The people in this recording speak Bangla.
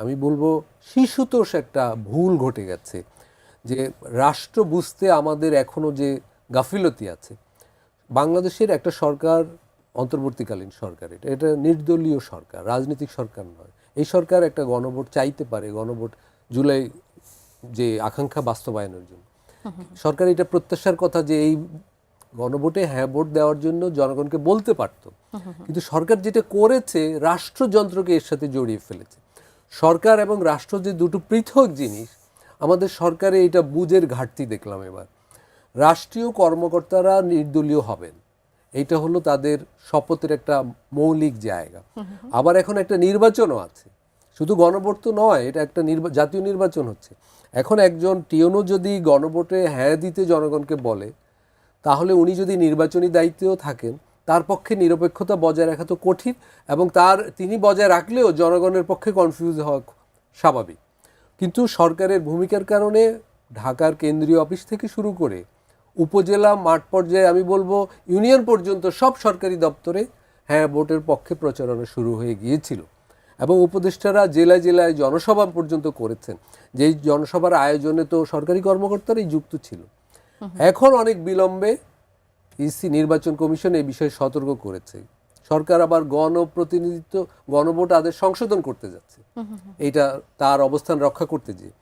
আমি বলবো শিশুতোষ একটা ভুল ঘটে গেছে, যে রাষ্ট্র বুঝতে আমাদের এখনো যে গাফিলতি আছে। বাংলাদেশের একটা সরকার অন্তর্বর্তীকালীন সরকার, এটা নির্দলীয় সরকার, রাজনৈতিক সরকার নয়। এই সরকার একটা গণভোট চাইতে পারে, গণভোট জুলাই যে আকাঙ্ক্ষা বাস্তবায়নের জন্য। সরকার এটা প্রত্যাশার কথা যে এই গণভোটে হ্যাঁ ভোট দেওয়ার জন্য জনগণকে বলতে পারত, কিন্তু সরকার যেটা করেছে রাষ্ট্রযন্ত্রকে এর সাথে জড়িয়ে ফেলেছে। সরকার এবং রাষ্ট্র যে দুটো পৃথক জিনিস, আমাদের সরকারে এটা বুঝের ঘাটতি দেখলাম এবার। রাষ্ট্রীয় কর্মকর্তারা নির্দলীয় হবেন, এইটা হলো তাদের শপথের একটা মৌলিক জায়গা। আবার এখন একটা নির্বাচনও আছে, শুধু গণভোট তো নয়, এটা একটা জাতীয় নির্বাচন হচ্ছে। এখন একজন টিওনো যদি গণভোটে হ্যাঁ দিতে জনগণকে বলে, তাহলে উনি যদি নির্বাচনী দায়িত্বেও থাকেন, তার পক্ষে নিরপেক্ষতা বজায় রাখা তো কঠিন, এবং তিনি বজায় রাখলেও জনগণের পক্ষে কনফিউজ হওয়া স্বাভাবিক। কিন্তু সরকারের ভূমিকার কারণে ঢাকার কেন্দ্রীয় অফিস থেকে শুরু করে উপজেলা মাঠ পর্যায়ে, আমি বলবো ইউনিয়ন পর্যন্ত সব সরকারি দপ্তরে হ্যাঁ ভোটের পক্ষে প্রচারণা শুরু হয়ে গিয়েছিল, এবং উপদেষ্টারা জেলায় জেলায় জনসভা পর্যন্ত করেছেন। যেই জনসভার আয়োজনে তো সরকারি কর্মকর্তারাই যুক্ত ছিল। এখন অনেক বিলম্বে ইসি নির্বাচন কমিশন এই বিষয়ে সতর্ক করেছে। সরকার আবার গণপ্রতিনিধিত্ব, গণভোট আদেশ সংশোধন করতে যাচ্ছে, এটা তার অবস্থান রক্ষা করতে যেয়ে।